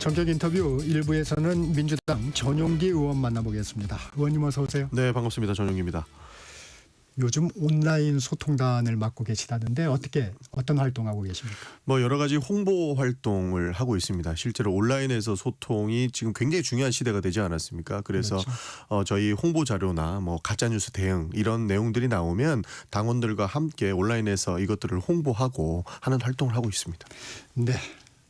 전격 인터뷰 1부에서는 민주당 전용기 의원 만나보겠습니다. 의원님 어서 오세요. 네, 반갑습니다. 전용기입니다. 요즘 온라인 소통단을 맡고 계시다는데 어떤 활동하고 계십니까? 여러 가지 홍보 활동을 하고 있습니다. 실제로 온라인에서 소통이 지금 굉장히 중요한 시대가 되지 않았습니까? 그래서 그렇죠. 저희 홍보 자료나 가짜뉴스 대응 이런 내용들이 나오면 당원들과 함께 온라인에서 이것들을 홍보하고 하는 활동을 하고 있습니다. 네,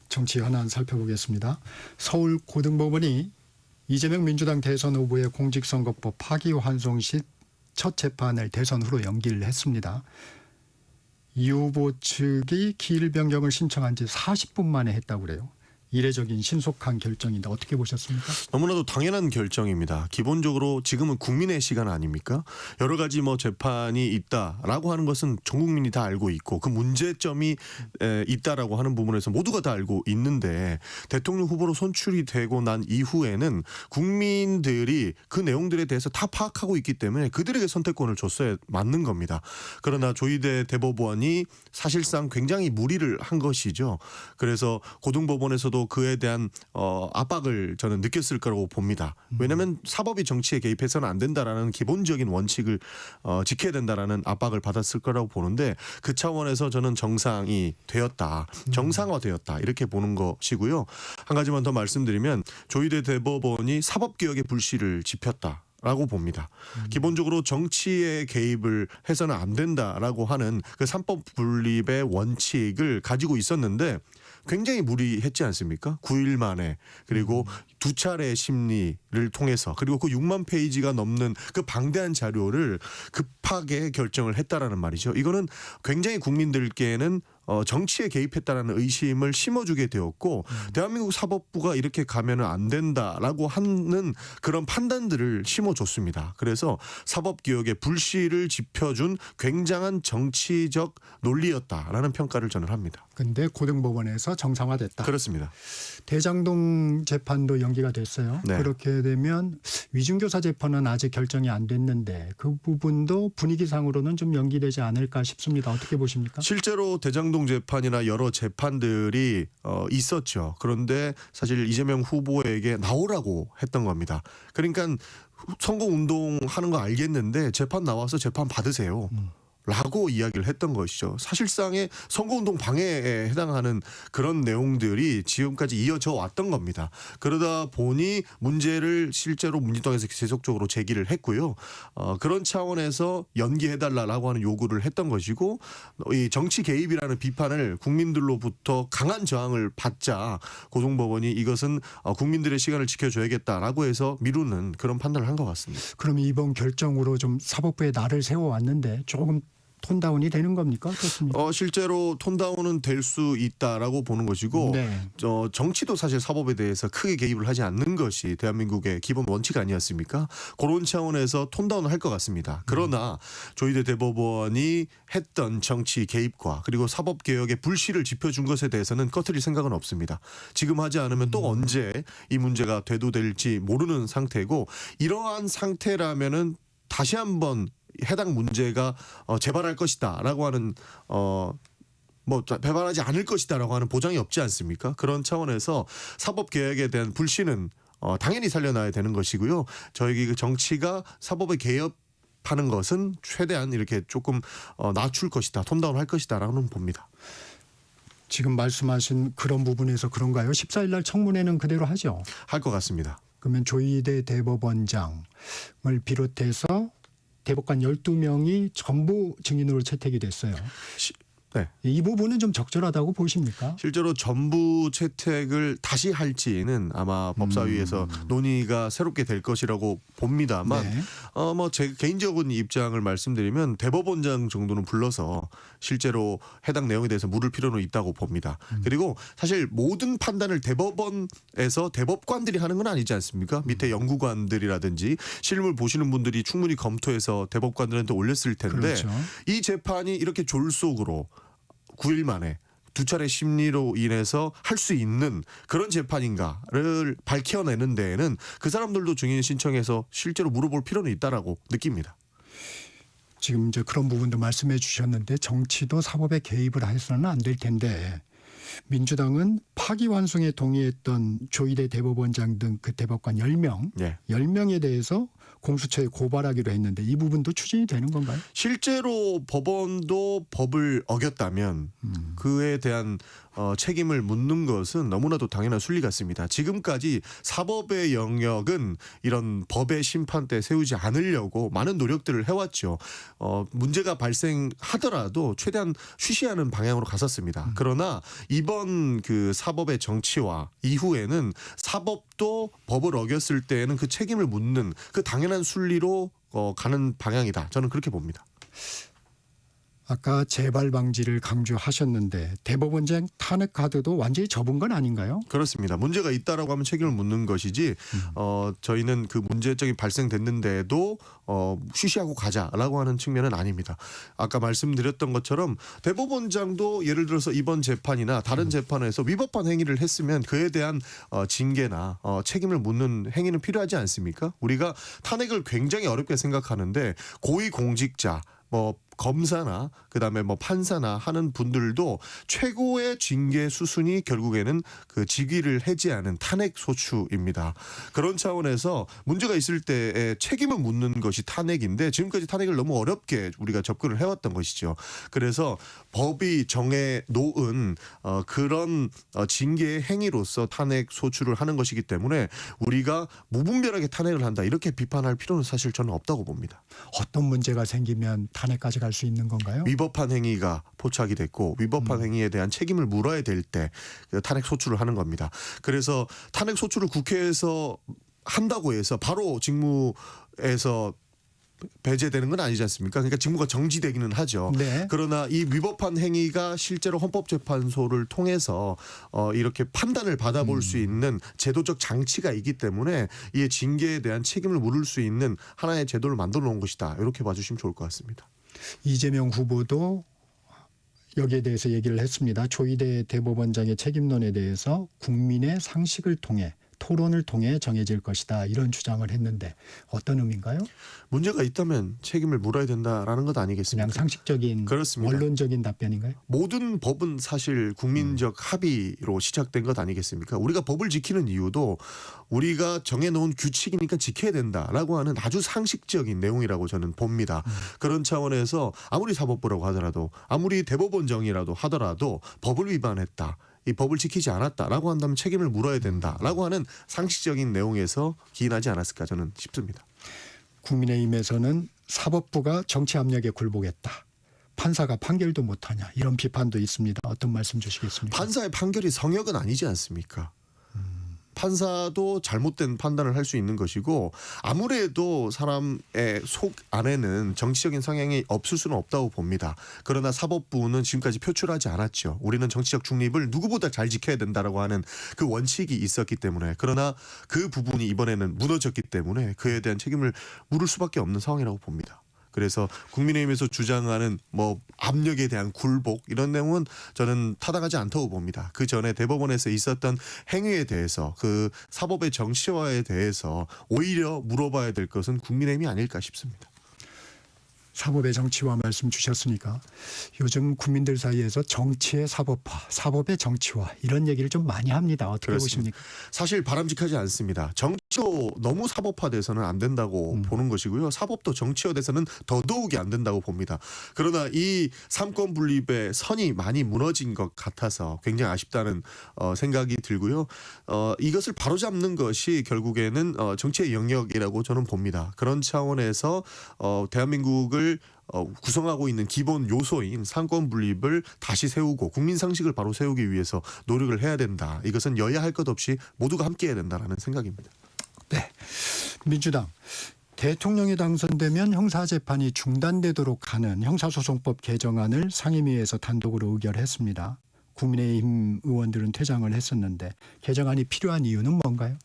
정치 현안 살펴보겠습니다. 서울고등법원이 이재명 민주당 대선 후보의 공직선거법 파기환송 시 첫 재판을 대선 후로 연기를 했습니다. 이 후보 측이 기일 변경을 신청한 지 40분 만에 했다고 그래요. 이례적인 신속한 결정인데 어떻게 보셨습니까? 너무나도 당연한 결정입니다. 기본적으로 지금은 국민의 시간 아닙니까? 여러 가지 재판이 있다라고 하는 것은 전 국민이 다 알고 있고 그 문제점이 있다라고 하는 부분에서 모두가 다 알고 있는데 대통령 후보로 선출이 되고 난 이후에는 국민들이 그 내용들에 대해서 다 파악하고 있기 때문에 그들에게 선택권을 줬어야 맞는 겁니다. 그러나 조희대 대법원이 사실상 굉장히 무리를 한 것이죠. 그래서 고등법원에서도 그에 대한 압박을 저는 느꼈을 거라고 봅니다. 왜냐하면 사법이 정치에 개입해서는 안 된다라는 기본적인 원칙을 지켜야 된다라는 압박을 받았을 거라고 보는데 그 차원에서 저는 정상이 되었다. 정상화되었다. 이렇게 보는 것이고요. 한 가지만 더 말씀드리면 조희대 대법원이 사법개혁의 불씨를 지폈다. 라고 봅니다. 기본적으로 정치에 개입을 해서는 안 된다라고 하는 그 삼법 분립의 원칙을 가지고 있었는데 굉장히 무리했지 않습니까? 9일 만에 그리고 두 차례 심리를 통해서 그리고 그 6만 페이지가 넘는 그 방대한 자료를 급하게 결정을 했다라는 말이죠. 이거는 굉장히 국민들께는 정치에 개입했다라는 의심을 심어주게 되었고 대한민국 사법부가 이렇게 가면은 안 된다라고 하는 그런 판단들을 심어줬습니다. 그래서 사법개혁의 불씨를 지펴준 굉장한 정치적 논리였다라는 평가를 저는 합니다. 그런데 고등법원에서 정상화됐다. 그렇습니다. 대장동 재판도 연기가 됐어요. 네. 그렇게 되면 위중교사 재판은 아직 결정이 안 됐는데 그 부분도 분위기상으로는 좀 연기되지 않을까 싶습니다. 어떻게 보십니까? 실제로 대장동 재판이나 여러 재판들이 있었죠. 그런데 사실 이재명 후보에게 나오라고 했던 겁니다. 그러니까 선거운동하는 거 알겠는데 재판 나와서 재판 받으세요. 라고 이야기를 했던 것이죠. 사실상의 선거운동 방해에 해당하는 그런 내용들이 지금까지 이어져 왔던 겁니다. 그러다 보니 문제를 실제로 민주당에서 계속적으로 제기를 했고요. 그런 차원에서 연기해달라고 하는 요구를 했던 것이고 이 정치 개입이라는 비판을 국민들로부터 강한 저항을 받자 고등법원이 이것은 국민들의 시간을 지켜줘야겠다라고 해서 미루는 그런 판단을 한 것 같습니다. 그럼 이번 결정으로 좀 사법부에 날을 세워왔는데 조금 톤다운이 되는 겁니까? 어떻습니까? 실제로 톤다운은 될 수 있다라고 보는 것이고 네. 정치도 사실 사법에 대해서 크게 개입을 하지 않는 것이 대한민국의 기본 원칙 아니었습니까? 그런 차원에서 톤다운을 할 것 같습니다. 그러나 조희대 대법원이 했던 정치 개입과 그리고 사법개혁의 불씨를 지펴준 것에 대해서는 꺼트릴 생각은 없습니다. 지금 하지 않으면 또 언제 이 문제가 되도될지 모르는 상태고 이러한 상태라면은 다시 한번 해당 문제가 재발할 것이다라고 하는 재발하지 않을 것이다라고 하는 보장이 없지 않습니까? 그런 차원에서 사법 개혁에 대한 불씨는 당연히 살려놔야 되는 것이고요. 저희 그 정치가 사법의 개혁하는 것은 최대한 이렇게 조금 낮출 것이다, 톤다운할 것이다라고는 봅니다. 지금 말씀하신 그런 부분에서 그런가요? 14일 날 청문회는 그대로 하죠? 할 것 같습니다. 그러면 조희대 대법원장을 비롯해서 대법관 12명이 전부 증인으로 채택이 됐어요. 네. 이 부분은 좀 적절하다고 보십니까? 실제로 전부 채택을 다시 할지는 아마 법사위에서 논의가 새롭게 될 것이라고 봅니다만 네. 제 개인적인 입장을 말씀드리면 대법원장 정도는 불러서 실제로 해당 내용에 대해서 물을 필요는 있다고 봅니다. 그리고 사실 모든 판단을 대법원에서 대법관들이 하는 건 아니지 않습니까? 밑에 연구관들이라든지 실물 보시는 분들이 충분히 검토해서 대법관들한테 올렸을 텐데 그렇죠. 이 재판이 이렇게 졸속으로 9일 만에 두 차례 심리로 인해서 할 수 있는 그런 재판인가를 밝혀내는 데에는 그 사람들도 증인 신청해서 실제로 물어볼 필요는 있다라고 느낍니다. 지금 이제 그런 부분도 말씀해 주셨는데 정치도 사법에 개입을 해서는 안 될 텐데 민주당은 파기환송에 동의했던 조희대 대법원장 등 그 대법관 10명, 예. 10명에 대해서 공수처에 고발하기로 했는데 이 부분도 추진이 되는 건가요? 실제로 법원도 법을 어겼다면 그에 대한 책임을 묻는 것은 너무나도 당연한 순리 같습니다. 지금까지 사법의 영역은 이런 법의 심판대 세우지 않으려고 많은 노력들을 해왔죠. 문제가 발생하더라도 최대한 쉬쉬하는 방향으로 갔었습니다. 그러나 이번 그 사법의 정치화 이후에는 사법도 법을 어겼을 때에는 그 책임을 묻는 그 당연한 순리로 가는 방향이다. 저는 그렇게 봅니다. 아까 재발 방지를 강조하셨는데 대법원장 탄핵 카드도 완전히 접은 건 아닌가요? 그렇습니다. 문제가 있다라고 하면 책임을 묻는 것이지 저희는 그 문제점이 발생됐는데도 쉬쉬하고 가자라고 하는 측면은 아닙니다. 아까 말씀드렸던 것처럼 대법원장도 예를 들어서 이번 재판이나 다른 재판에서 위법한 행위를 했으면 그에 대한 징계나 책임을 묻는 행위는 필요하지 않습니까? 우리가 탄핵을 굉장히 어렵게 생각하는데 고위공직자 뭐 검사나 그다음에 뭐 판사나 하는 분들도 최고의 징계 수순이 결국에는 그 직위를 해지하는 탄핵 소추입니다. 그런 차원에서 문제가 있을 때에 책임을 묻는 것이 탄핵인데 지금까지 탄핵을 너무 어렵게 우리가 접근을 해왔던 것이죠. 그래서 법이 정해 놓은 그런 징계의 행위로서 탄핵 소추를 하는 것이기 때문에 우리가 무분별하게 탄핵을 한다 이렇게 비판할 필요는 사실 저는 없다고 봅니다. 어떤 문제가 생기면 탄핵까지 갈 수 있는 건가요? 위법한 행위가 포착이 됐고 위법한 행위에 대한 책임을 물어야 될 때 탄핵 소추를 하는 겁니다. 그래서 탄핵 소추를 국회에서 한다고 해서 바로 직무에서 배제되는 건 아니지 않습니까? 그러니까 직무가 정지되기는 하죠. 네. 그러나 이 위법한 행위가 실제로 헌법재판소를 통해서 이렇게 판단을 받아볼 수 있는 제도적 장치가 있기 때문에 이 징계에 대한 책임을 물을 수 있는 하나의 제도를 만들어 놓은 것이다. 이렇게 봐주시면 좋을 것 같습니다. 이재명 후보도 여기에 대해서 얘기를 했습니다. 조희대 대법원장의 책임론에 대해서 국민의 상식을 통해 토론을 통해 정해질 것이다. 이런 주장을 했는데 어떤 의미인가요? 문제가 있다면 책임을 물어야 된다라는 것 아니겠습니까? 그냥 상식적인 그렇습니다. 원론적인 답변인가요? 모든 법은 사실 국민적 합의로 시작된 것 아니겠습니까? 우리가 법을 지키는 이유도 우리가 정해놓은 규칙이니까 지켜야 된다라고 하는 아주 상식적인 내용이라고 저는 봅니다. 그런 차원에서 아무리 사법부라고 하더라도 아무리 대법원장이라도 하더라도 법을 위반했다. 이 법을 지키지 않았다라고 한다면 책임을 물어야 된다라고 하는 상식적인 내용에서 기인하지 않았을까 저는 싶습니다. 국민의힘에서는 사법부가 정치 압력에 굴복했다. 판사가 판결도 못하냐 이런 비판도 있습니다. 어떤 말씀 주시겠습니까? 판사의 판결이 성역은 아니지 않습니까? 판사도 잘못된 판단을 할 수 있는 것이고 아무래도 사람의 속 안에는 정치적인 성향이 없을 수는 없다고 봅니다. 그러나 사법부는 지금까지 표출하지 않았죠. 우리는 정치적 중립을 누구보다 잘 지켜야 된다라고 하는 그 원칙이 있었기 때문에 그러나 그 부분이 이번에는 무너졌기 때문에 그에 대한 책임을 물을 수밖에 없는 상황이라고 봅니다. 그래서 국민의힘에서 주장하는 뭐 압력에 대한 굴복 이런 내용은 저는 타당하지 않다고 봅니다. 그 전에 대법원에서 있었던 행위에 대해서 그 사법의 정치화에 대해서 오히려 물어봐야 될 것은 국민의힘이 아닐까 싶습니다. 사법의 정치화 말씀 주셨으니까 요즘 국민들 사이에서 정치의 사법화, 사법의 정치화 이런 얘기를 좀 많이 합니다. 어떻게 그렇습니다. 보십니까? 사실 바람직하지 않습니다. 정치도 너무 사법화돼서는 안 된다고 보는 것이고요. 사법도 정치화돼서는 더더욱이 안 된다고 봅니다. 그러나 이 삼권 분립의 선이 많이 무너진 것 같아서 굉장히 아쉽다는 생각이 들고요. 이것을 바로잡는 것이 결국에는 정치의 영역이라고 저는 봅니다. 그런 차원에서 대한민국을 구성하고 있는 기본 요소인 상권 분립을 다시 세우고 국민 상식을 바로 세우기 위해서 노력을 해야 된다. 이것은 여야 할 것 없이 모두가 함께 해야 된다라는 생각입니다. 네. 민주당 대통령이 당선되면 형사재판이 중단되도록 하는 형사소송법 개정안을 상임위에서 단독으로 의결했습니다. 국민의힘 의원들은 퇴장을 했었는데 개정안이 필요한 이유는 뭔가요?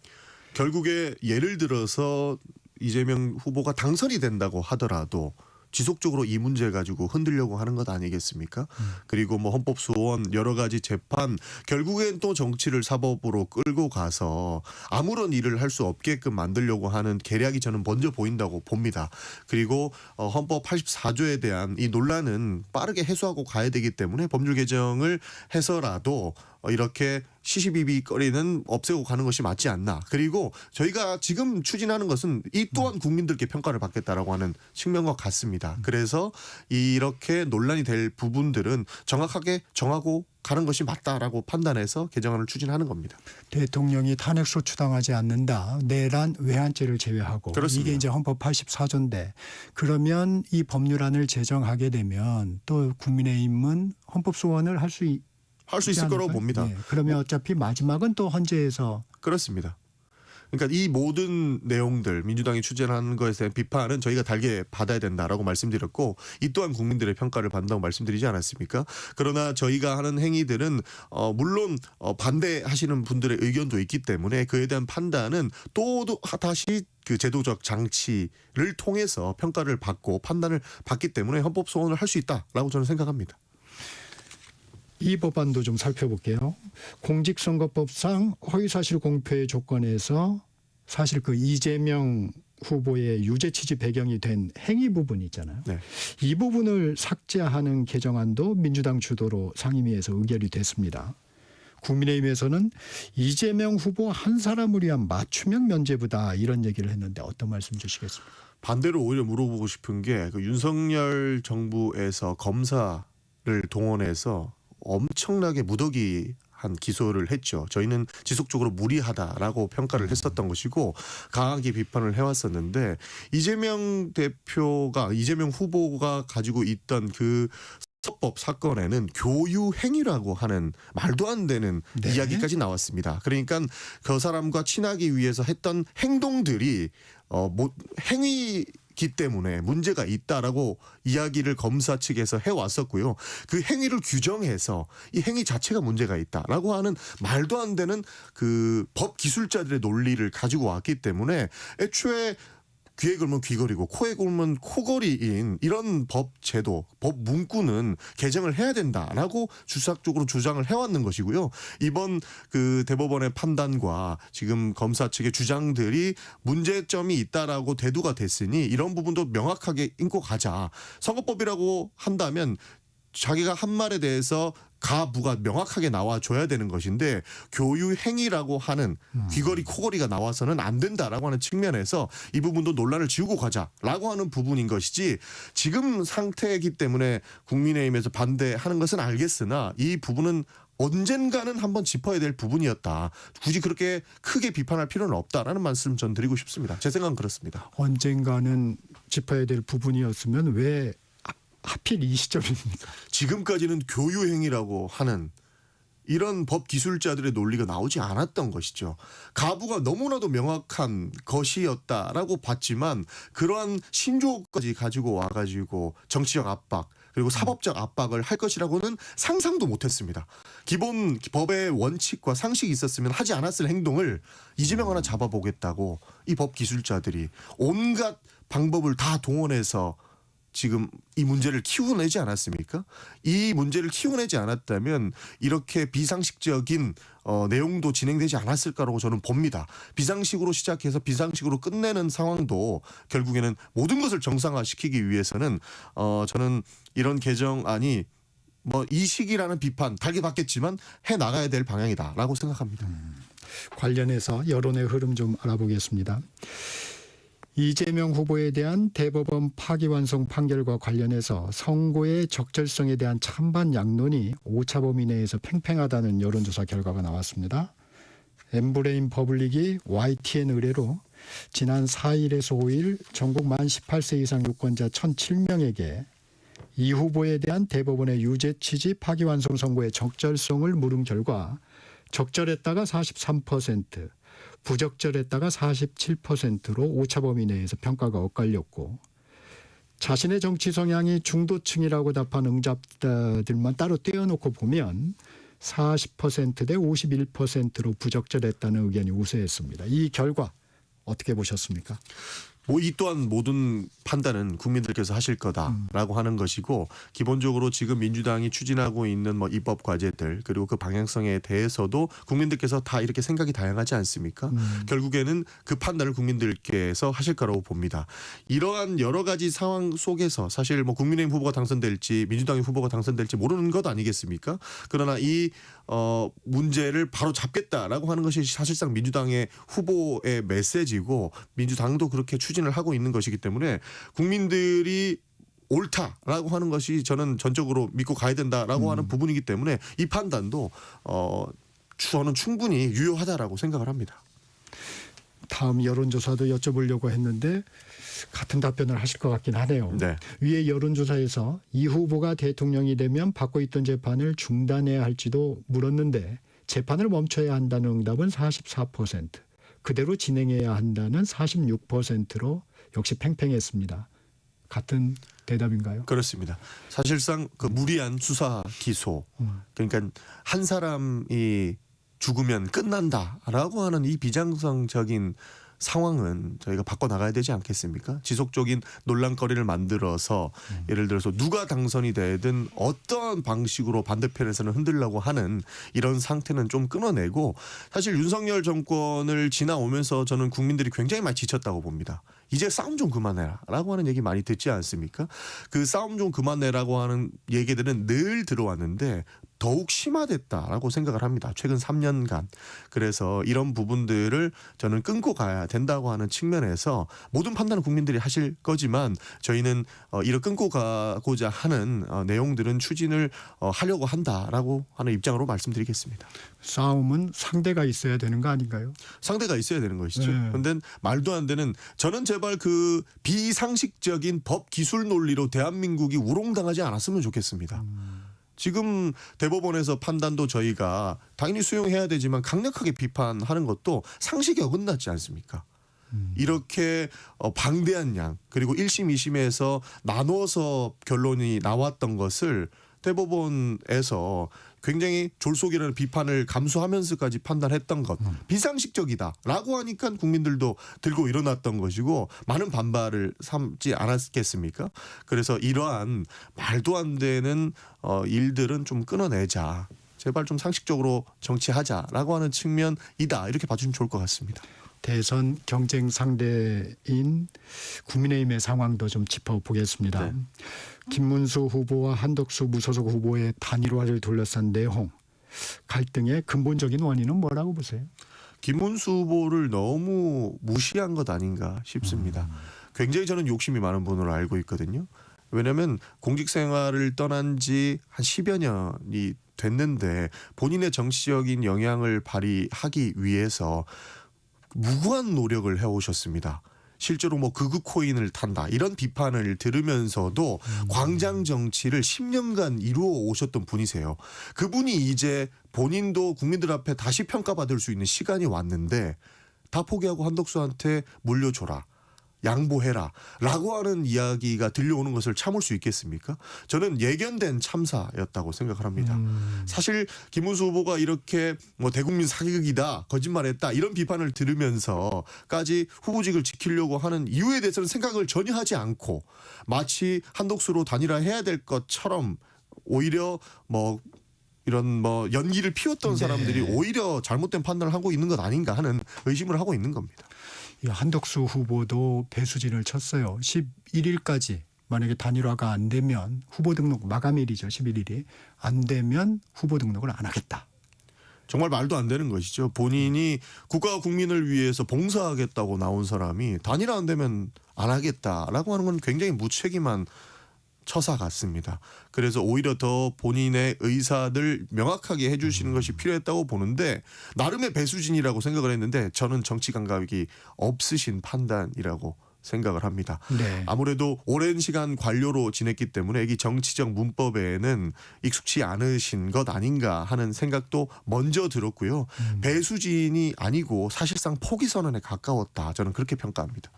결국에 예를 들어서 이재명 후보가 당선이 된다고 하더라도 지속적으로 이 문제 가지고 흔들려고 하는 것 아니겠습니까? 그리고 뭐 헌법소원 여러 가지 재판 결국엔 또 정치를 사법으로 끌고 가서 아무런 일을 할 수 없게끔 만들려고 하는 계략이 저는 먼저 보인다고 봅니다. 그리고 헌법 84조에 대한 이 논란은 빠르게 해소하고 가야 되기 때문에 법률 개정을 해서라도 이렇게 시시비비거리는 없애고 가는 것이 맞지 않나. 그리고 저희가 지금 추진하는 것은 이 또한 국민들께 평가를 받겠다라고 하는 측면과 같습니다. 그래서 이렇게 논란이 될 부분들은 정확하게 정하고 가는 것이 맞다라고 판단해서 개정안을 추진하는 겁니다. 대통령이 탄핵 소추당하지 않는다. 내란 외환죄를 제외하고. 그렇습니다. 이게 이제 헌법 84조인데 그러면 이 법률안을 제정하게 되면 또 국민의힘은 헌법 소원을 할 수 있을 거라고 봅니다. 네. 그러면 어차피 마지막은 또 헌재에서 그렇습니다. 그러니까 이 모든 내용들 민주당이 추진하는 것에 대한 비판은 저희가 달게 받아야 된다라고 말씀드렸고 이 또한 국민들의 평가를 받는다고 말씀드리지 않았습니까? 그러나 저희가 하는 행위들은 물론 반대하시는 분들의 의견도 있기 때문에 그에 대한 판단은 또 다시 그 제도적 장치를 통해서 평가를 받고 판단을 받기 때문에 헌법 소원을 할 수 있다라고 저는 생각합니다. 이 법안도 좀 살펴볼게요. 공직선거법상 허위사실 공표의 조건에서 사실 그 이재명 후보의 유죄 취지 배경이 된 행위 부분 있잖아요. 네. 이 부분을 삭제하는 개정안도 민주당 주도로 상임위에서 의결이 됐습니다. 국민의힘에서는 이재명 후보 한 사람을 위한 맞춤형 면죄부다 이런 얘기를 했는데 어떤 말씀 주시겠습니까? 반대로 오히려 물어보고 싶은 게 그 윤석열 정부에서 검사를 동원해서 엄청나게 무더기한 기소를 했죠. 저희는 지속적으로 무리하다라고 평가를 했었던 것이고 강하게 비판을 해왔었는데 이재명 후보가 가지고 있던 그 사법 사건에는 교유 행위라고 하는 말도 안 되는 네. 이야기까지 나왔습니다. 그러니까 그 사람과 친하기 위해서 했던 행동들이 행위기 때문에 문제가 있다라고 이야기를 검사 측에서 해왔었고요. 그 행위를 규정해서 이 행위 자체가 문제가 있다라고 하는 말도 안 되는 그 법 기술자들의 논리를 가지고 왔기 때문에 애초에 귀에 걸면 귀걸이고 코에 걸면 코걸이인 이런 법 제도, 법 문구는 개정을 해야 된다라고 주사적으로 주장을 해왔는 것이고요. 이번 그 대법원의 판단과 지금 검사 측의 주장들이 문제점이 있다라고 대두가 됐으니 이런 부분도 명확하게 인고 가자. 선거법이라고 한다면 자기가 한 말에 대해서 가부가 명확하게 나와줘야 되는 것인데 교유 행위라고 하는 귀걸이 코걸이가 나와서는 안 된다라고 하는 측면에서 이 부분도 논란을 지우고 가자라고 하는 부분인 것이지 지금 상태이기 때문에 국민의힘에서 반대하는 것은 알겠으나 이 부분은 언젠가는 한번 짚어야 될 부분이었다. 굳이 그렇게 크게 비판할 필요는 없다라는 말씀 전 드리고 싶습니다. 제 생각은 그렇습니다. 언젠가는 짚어야 될 부분이었으면 왜 하필 이 시점입니까? 지금까지는 교유 행위라고 하는 이런 법 기술자들의 논리가 나오지 않았던 것이죠. 가부가 너무나도 명확한 것이었다라고 봤지만 그러한 신조까지 가지고 와가지고 정치적 압박 그리고 사법적 압박을 할 것이라고는 상상도 못했습니다. 기본 법의 원칙과 상식이 있었으면 하지 않았을 행동을 이재명 하나 잡아보겠다고 이 법 기술자들이 온갖 방법을 다 동원해서 지금 이 문제를 키워내지 않았습니까? 이 문제를 키워내지 않았다면 이렇게 비상식적인 내용도 진행되지 않았을 거라고 저는 봅니다. 비상식으로 시작해서 비상식으로 끝내는 상황도 결국에는 모든 것을 정상화시키기 위해서는 저는 이런 개정안이 이 시기라는 비판 달게 받겠지만 해 나가야 될 방향이다라고 생각합니다. 관련해서 여론의 흐름 좀 알아보겠습니다. 이재명 후보에 대한 대법원 파기환송 판결과 관련해서 선고의 적절성에 대한 찬반 양론이 오차범위 내에서 팽팽하다는 여론조사 결과가 나왔습니다. 엠브레인 퍼블릭이 YTN 의뢰로 지난 4일에서 5일 전국 만 18세 이상 유권자 1,007명에게 이 후보에 대한 대법원의 유죄 취지 파기환송 선고의 적절성을 물은 결과 적절했다가 43%, 부적절했다가 47%로 오차범위 내에서 평가가 엇갈렸고 자신의 정치 성향이 중도층이라고 답한 응답자들만 따로 떼어놓고 보면 40%대 51%로 부적절했다는 의견이 우세했습니다. 이 결과 어떻게 보셨습니까? 뭐 이 또한 모든 판단은 국민들께서 하실 거다라고 하는 것이고 기본적으로 지금 민주당이 추진하고 있는 뭐 입법 과제들 그리고 그 방향성에 대해서도 국민들께서 다 이렇게 생각이 다양하지 않습니까? 결국에는 그 판단을 국민들께서 하실 거라고 봅니다. 이러한 여러 가지 상황 속에서 사실 뭐 국민의힘 후보가 당선될지 민주당의 후보가 당선될지 모르는 것 아니겠습니까? 그러나 이 문제를 바로 잡겠다라고 하는 것이 사실상 민주당의 후보의 메시지고 민주당도 그렇게 추진을 하고 있는 것이기 때문에 국민들이 옳다라고 하는 것이 저는 전적으로 믿고 가야 된다라고 하는 부분이기 때문에 이 판단도 저는 충분히 유효하다라고 생각을 합니다. 다음 여론조사도 여쭤보려고 했는데 같은 답변을 하실 것 같긴 하네요. 네. 위에 여론조사에서 이 후보가 대통령이 되면 받고 있던 재판을 중단해야 할지도 물었는데 재판을 멈춰야 한다는 응답은 44%, 그대로 진행해야 한다는 46%로 역시 팽팽했습니다. 같은 대답인가요? 그렇습니다. 사실상 그 무리한 수사 기소 그러니까 한 사람이 죽으면 끝난다라고 하는 이 비정상적인 상황은 저희가 바꿔나가야 되지 않겠습니까? 지속적인 논란거리를 만들어서 예를 들어서 누가 당선이 되든 어떠한 방식으로 반대편에서는 흔들려고 하는 이런 상태는 좀 끊어내고 사실 윤석열 정권을 지나오면서 저는 국민들이 굉장히 많이 지쳤다고 봅니다. 이제 싸움 좀 그만해라 라고 하는 얘기 많이 듣지 않습니까? 그 싸움 좀 그만해라고 하는 얘기들은 늘 들어왔는데 더욱 심화됐다라고 생각을 합니다. 최근 3년간. 그래서 이런 부분들을 저는 끊고 가야 된다고 하는 측면에서 모든 판단은 국민들이 하실 거지만 저희는 이를 끊고 가고자 하는 내용들은 추진을 하려고 한다라고 하는 입장으로 말씀드리겠습니다. 싸움은 상대가 있어야 되는 거 아닌가요? 상대가 있어야 되는 것이죠. 네. 그런데 말도 안 되는 저는 제발 그 비상식적인 법 기술 논리로 대한민국이 우롱당하지 않았으면 좋겠습니다. 지금 대법원에서 판단도 저희가 당연히 수용해야 되지만 강력하게 비판하는 것도 상식에 어긋나지 않습니까? 이렇게 방대한 양 그리고 1심 2심에서 나눠서 결론이 나왔던 것을 대법원에서 굉장히 졸속이라는 비판을 감수하면서까지 판단했던 것 비상식적이다라고 하니까 국민들도 들고 일어났던 것이고 많은 반발을 삼지 않았겠습니까? 그래서 이러한 말도 안 되는 일들은 좀 끊어내자. 제발 좀 상식적으로 정치하자라고 하는 측면이다. 이렇게 봐주시면 좋을 것 같습니다. 대선 경쟁 상대인 국민의힘의 상황도 좀 짚어보겠습니다. 네. 김문수 후보와 한덕수 무소속 후보의 단일화를 둘러싼 내용, 갈등의 근본적인 원인은 뭐라고 보세요? 김문수 후보를 너무 무시한 것 아닌가 싶습니다. 굉장히 저는 욕심이 많은 분으로 알고 있거든요. 왜냐하면 공직 생활을 떠난 지 한 10여 년이 됐는데 본인의 정치적인 영향을 발휘하기 위해서 무고한 노력을 해오셨습니다. 실제로 뭐 극우 코인을 탄다 이런 비판을 들으면서도 광장 정치를 10년간 이루어 오셨던 분이세요. 그분이 이제 본인도 국민들 앞에 다시 평가받을 수 있는 시간이 왔는데 다 포기하고 한덕수한테 물려줘라. 양보해라 라고 하는 이야기가 들려오는 것을 참을 수 있겠습니까? 저는 예견된 참사였다고 생각을 합니다. 사실 김문수 후보가 이렇게 뭐 대국민 사기극이다 거짓말했다 이런 비판을 들으면서까지 후보직을 지키려고 하는 이유에 대해서는 생각을 전혀 하지 않고 마치 한독수로 단일화해야 될 것처럼 오히려 뭐 이런 뭐 연기를 피웠던 사람들이 오히려 잘못된 판단을 하고 있는 것 아닌가 하는 의심을 하고 있는 겁니다. 한덕수 후보도 배수진을 쳤어요. 11일까지 만약에 단일화가 안 되면 후보 등록 마감일이죠. 11일이 안 되면 후보 등록을 안 하겠다. 정말 말도 안 되는 것이죠. 본인이 국가와 국민을 위해서 봉사하겠다고 나온 사람이 단일화 안 되면 안 하겠다라고 하는 건 굉장히 무책임한 처사 같습니다. 그래서 오히려 더 본인의 의사를 명확하게 해주시는 것이 필요했다고 보는데 나름의 배수진이라고 생각을 했는데 저는 정치 감각이 없으신 판단이라고 생각을 합니다. 네. 아무래도 오랜 시간 관료로 지냈기 때문에 이 정치적 문법에는 익숙치 않으신 것 아닌가 하는 생각도 먼저 들었고요. 배수진이 아니고 사실상 포기 선언에 가까웠다. 저는 그렇게 평가합니다.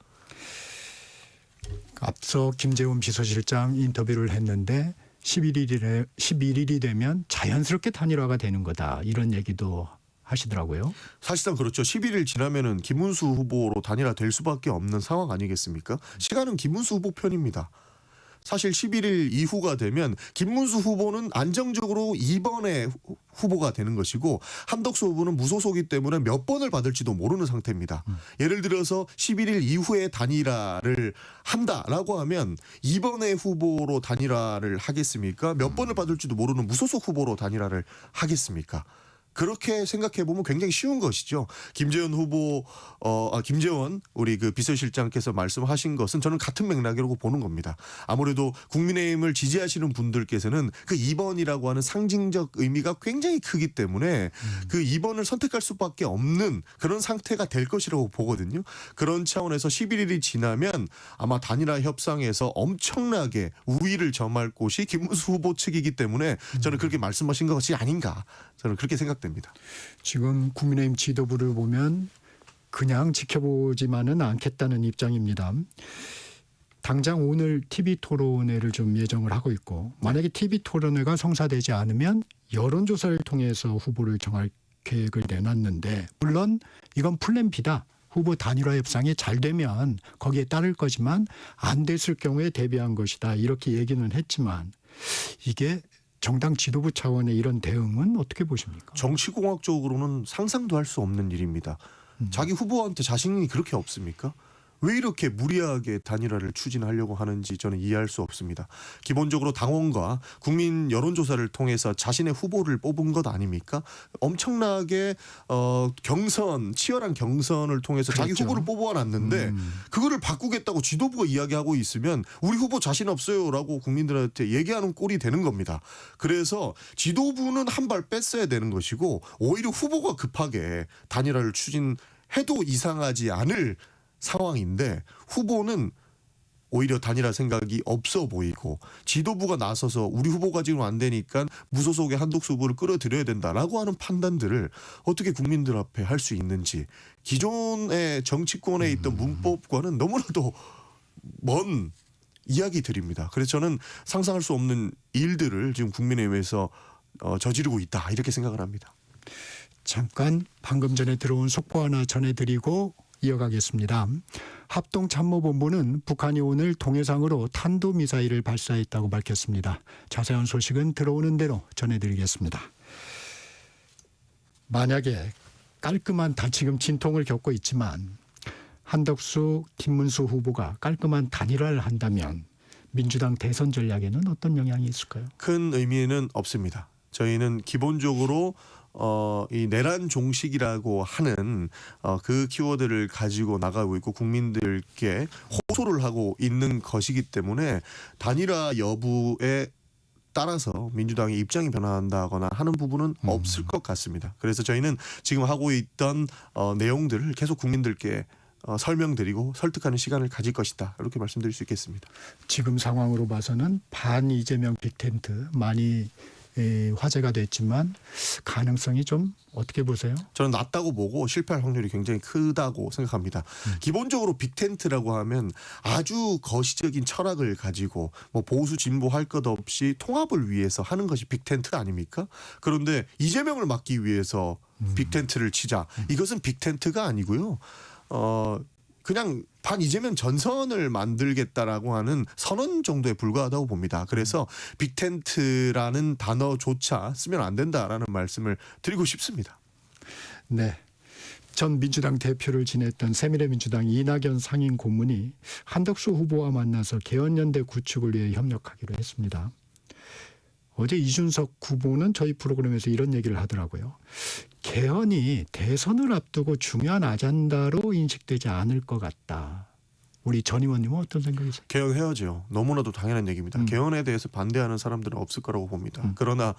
앞서 김재훈 비서실장 인터뷰를 했는데 11일이 되면 자연스럽게 단일화가 되는 거다. 이런 얘기도 하시더라고요. 사실상 그렇죠. 11일 지나면은 김문수 후보로 단일화될 수밖에 없는 상황 아니겠습니까? 시간은 김문수 후보 편입니다. 사실 11일 이후가 되면 김문수 후보는 안정적으로 2번의 후보가 되는 것이고 한덕수 후보는 무소속이기 때문에 몇 번을 받을지도 모르는 상태입니다. 예를 들어서 11일 이후에 단일화를 한다라고 하면 2번의 후보로 단일화를 하겠습니까? 몇 번을 받을지도 모르는 무소속 후보로 단일화를 하겠습니까? 그렇게 생각해 보면 굉장히 쉬운 것이죠. 김재원 후보, 김재원 우리 그 비서실장께서 말씀하신 것은 저는 같은 맥락이라고 보는 겁니다. 아무래도 국민의힘을 지지하시는 분들께서는 그 2번이라고 하는 상징적 의미가 굉장히 크기 때문에 그 2번을 선택할 수밖에 없는 그런 상태가 될 것이라고 보거든요. 그런 차원에서 11일이 지나면 아마 단일화 협상에서 엄청나게 우위를 점할 곳이 김문수 후보 측이기 때문에 저는 그렇게 말씀하신 것이 아닌가. 저는 그렇게 생각됩니다. 지금 국민의힘 지도부를 보면 그냥 지켜보지만은 않겠다는 입장입니다. 당장 오늘 TV토론회를 좀 예정을 하고 있고 만약에 TV토론회가 성사되지 않으면 여론조사를 통해서 후보를 정할 계획을 내놨는데 물론 이건 플랜 B다. 후보 단일화 협상이 잘 되면 거기에 따를 거지만 안 됐을 경우에 대비한 것이다. 이렇게 얘기는 했지만 이게 정당 지도부 차원의 이런 대응은 어떻게 보십니까? 정치공학적으로는 상상도 할 수 없는 일입니다. 자기 후보한테 자신이 그렇게 없습니까? 왜 이렇게 무리하게 단일화를 추진하려고 하는지 저는 이해할 수 없습니다. 기본적으로 당원과 국민 여론조사를 통해서 자신의 후보를 뽑은 것 아닙니까? 엄청나게 치열한 경선을 통해서 그렇죠. 자기 후보를 뽑아놨는데 그거를 바꾸겠다고 지도부가 이야기하고 있으면 우리 후보 자신 없어요라고 국민들한테 얘기하는 꼴이 되는 겁니다. 그래서 지도부는 한 발 뺐어야 되는 것이고 오히려 후보가 급하게 단일화를 추진해도 이상하지 않을 상황인데 후보는 오히려 단일화 생각이 없어 보이고 지도부가 나서서 우리 후보가 지금 안 되니까 무소속의 한덕수 후보를 끌어들여야 된다라고 하는 판단들을 어떻게 국민들 앞에 할 수 있는지 기존의 정치권에 있던 문법과는 너무나도 먼 이야기들입니다. 그래서 저는 상상할 수 없는 일들을 지금 국민의힘에서 저지르고 있다 이렇게 생각을 합니다. 잠깐 방금 전에 들어온 속보 하나 전해드리고 이어가겠습니다. 합동참모본부는 북한이 오늘 동해상으로 탄도미사일을 발사했다고 밝혔습니다. 자세한 소식은 들어오는 대로 전해드리겠습니다. 만약에 깔끔한 지금 진통을 겪고 있지만 한덕수, 김문수 후보가 깔끔한 단일화를 한다면 민주당 대선 전략에는 어떤 영향이 있을까요? 큰 의미는 없습니다. 저희는 기본적으로 이 내란 종식이라고 하는 그 키워드를 가지고 나가고 있고 국민들께 호소를 하고 있는 것이기 때문에 단일화 여부에 따라서 민주당의 입장이 변화한다거나 하는 부분은 없을 것 같습니다. 그래서 저희는 지금 하고 있던 내용들을 계속 국민들께 설명드리고 설득하는 시간을 가질 것이다. 이렇게 말씀드릴 수 있겠습니다. 지금 상황으로 봐서는 반 이재명 빅텐트 많이 화제가 됐지만 가능성이 좀 어떻게 보세요? 저는 낮다고 보고 실패할 확률이 굉장히 크다고 생각합니다. 기본적으로 빅텐트라고 하면 아주 거시적인 철학을 가지고 뭐 보수 진보 할 것 없이 통합을 위해서 하는 것이 빅텐트 아닙니까? 그런데 이재명을 막기 위해서 빅텐트를 치자. 이것은 빅텐트가 아니고요. 그냥 반 이재명 전선을 만들겠다라고 하는 선언 정도에 불과하다고 봅니다. 그래서 빅텐트라는 단어조차 쓰면 안 된다라는 말씀을 드리고 싶습니다. 네. 전 민주당 대표를 지냈던 새미래민주당 이낙연 상임 고문이 한덕수 후보와 만나서 개헌연대 구축을 위해 협력하기로 했습니다. 어제 이준석 후보는 저희 프로그램에서 이런 얘기를 하더라고요. 개헌이 대선을 앞두고 중요한 아젠다로 인식되지 않을 것 같다. 우리 전 의원님은 어떤 생각이세요? 개헌해야죠. 너무나도 당연한 얘기입니다. 개헌에 대해서 반대하는 사람들은 없을 거라고 봅니다. 그러나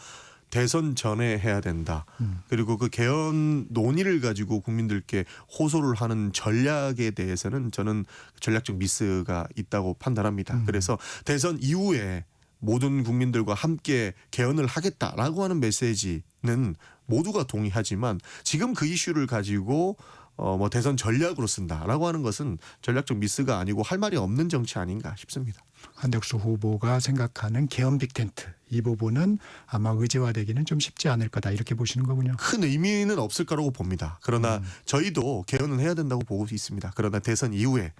대선 전에 해야 된다. 그리고 그 개헌 논의를 가지고 국민들께 호소를 하는 전략에 대해서는 저는 전략적 미스가 있다고 판단합니다. 그래서 대선 이후에 모든 국민들과 함께 개헌을 하겠다라고 하는 메시지는 모두가 동의하지만 지금 그 이슈를 가지고 뭐 대선 전략으로 쓴다라고 하는 것은 전략적 미스가 아니고 할 말이 없는 정치 아닌가 싶습니다. 한덕수 후보가 생각하는 개헌 빅텐트 이 부분은 아마 의제화되기는 좀 쉽지 않을 거다 이렇게 보시는 거군요. 큰 의미는 없을 거라고 봅니다. 그러나 저희도 개헌은 해야 된다고 보고 있습니다. 그러나 대선 이후에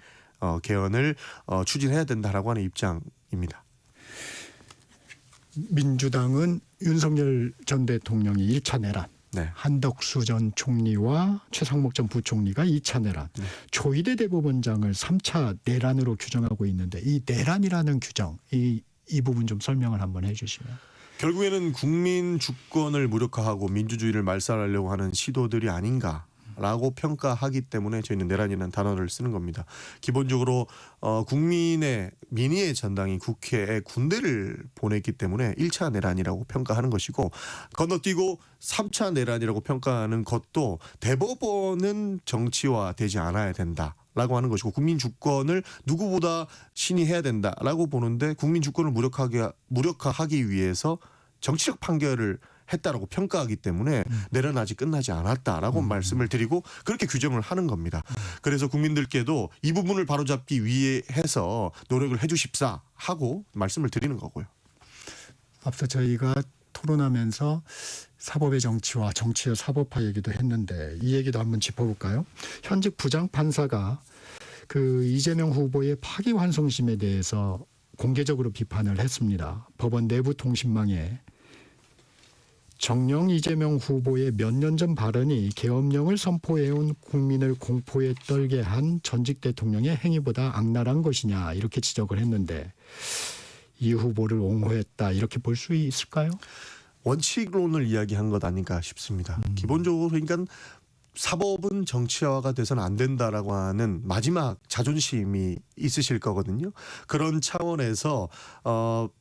개헌을 추진해야 된다라고 하는 입장입니다. 민주당은 윤석열 전 대통령이 1차 내란, 네. 한덕수 전 총리와 최상목 전 부총리가 2차 내란, 조희대 대법원장을 3차 내란으로 규정하고 있는데 이 내란이라는 규정, 이 부분 좀 설명을 한번 해주시면. 결국에는 국민 주권을 무력화하고 민주주의를 말살하려고 하는 시도들이 아닌가라고 평가하기 때문에 저희는 내란이라는 단어를 쓰는 겁니다. 기본적으로 국민의 민의의 전당이 국회에 군대를 보냈기 때문에 1차 내란이라고 평가하는 것이고 건너뛰고 3차 내란이라고 평가하는 것도 대법원은 정치화되지 않아야 된다. 라고 하는 것이고 국민 주권을 누구보다 신의해야 된다라고 보는데 국민 주권을 무력화하기 위해서 정치적 판결을 했다라고 평가하기 때문에 내란 아직 끝나지 않았다라고 말씀을 드리고 그렇게 규정을 하는 겁니다. 그래서 국민들께도 이 부분을 바로잡기 위해서 노력을 해주십사 하고 말씀을 드리는 거고요. 앞서 저희가 토론하면서 사법의 정치와 정치의 사법화 얘기도 했는데 이 얘기도 한번 짚어볼까요? 현직 부장판사가 그 이재명 후보의 파기환송심에 대해서 공개적으로 비판을 했습니다. 법원 내부 통신망에 정녕 이재명 후보의 몇 년 전 발언이 계엄령을 선포해온 국민을 공포에 떨게 한 전직 대통령의 행위보다 악랄한 것이냐 이렇게 지적을 했는데 이 후보를 옹호했다 이렇게 볼 수 있을까요? 원칙론을 이야기한 것 아닌가 싶습니다. 기본적으로 그러니까 사법은 정치화가 돼서는 안 된다라고 하는 마지막 자존심이 있으실 거거든요. 그런 차원에서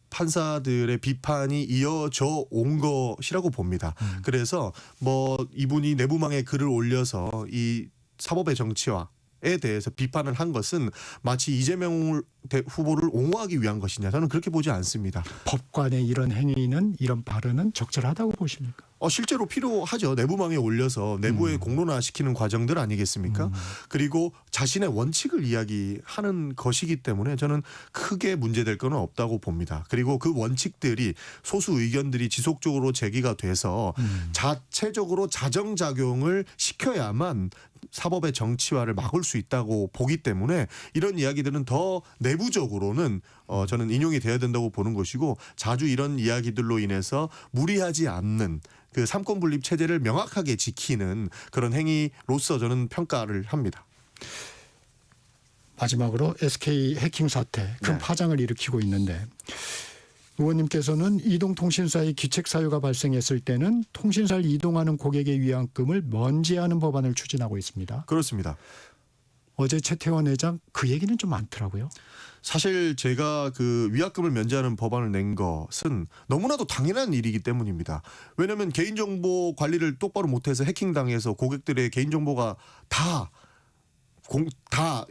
판사들의 비판이 이어져 온 것이라고 봅니다. 그래서 뭐 이분이 내부망에 글을 올려서 이 사법의 정치화에 대해서 비판을 한 것은 마치 이재명 후보를 옹호하기 위한 것이냐 저는 그렇게 보지 않습니다. 법관의 이런 행위는 이런 발언은 적절하다고 보십니까? 실제로 필요하죠. 내부망에 올려서 내부에 공론화시키는 과정들 아니겠습니까? 그리고 자신의 원칙을 이야기하는 것이기 때문에 저는 크게 문제될 건 없다고 봅니다. 그리고 그 원칙들이 소수 의견들이 지속적으로 제기가 돼서 자체적으로 자정작용을 시켜야만 사법의 정치화를 막을 수 있다고 보기 때문에 이런 이야기들은 더 내부적으로는 저는 인용이 돼야 된다고 보는 것이고 자주 이런 이야기들로 인해서 무리하지 않는 그 삼권 분립 체제를 명확하게 지키는 그런 행위로서 저는 평가를 합니다. 마지막으로 SK 해킹 사태 큰 네. 파장을 일으키고 있는데 의원님께서는 이동통신사의 기책 사유가 발생했을 때는 통신사를 이동하는 고객의 위안금을 면제하는 법안을 추진하고 있습니다. 그렇습니다. 어제 최태원 회장 그 얘기는 좀 많더라고요. 사실 제가 그 위약금을 면제하는 법안을 낸 것은 너무나도 당연한 일이기 때문입니다. 왜냐하면 개인정보 관리를 똑바로 못해서 해킹당해서 고객들의 개인정보가 다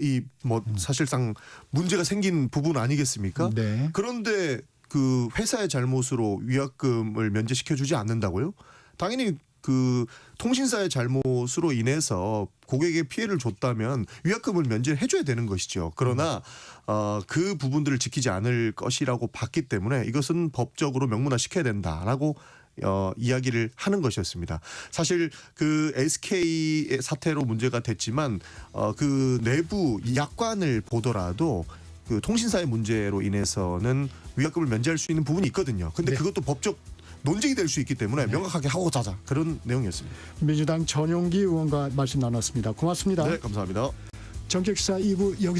이 뭐 사실상 문제가 생긴 부분 아니겠습니까? 네. 그런데 그 회사의 잘못으로 위약금을 면제시켜주지 않는다고요? 당연히 그 통신사의 잘못으로 인해서 고객에 피해를 줬다면 위약금을 면제해줘야 되는 것이죠. 그러나 그 부분들을 지키지 않을 것이라고 봤기 때문에 이것은 법적으로 명문화시켜야 된다라고 이야기를 하는 것이었습니다. 사실 그 SK의 사태로 문제가 됐지만 그 내부 약관을 보더라도 그 통신사의 문제로 인해서는 위약금을 면제할 수 있는 부분이 있거든요. 근데 네. 그것도 법적 논쟁이 될 수 있기 때문에 명확하게 하고 자자 그런 내용이었습니다. 민주당 전용기 의원과 말씀 나눴습니다. 고맙습니다. 네, 감사합니다. 정책사 2부 여기서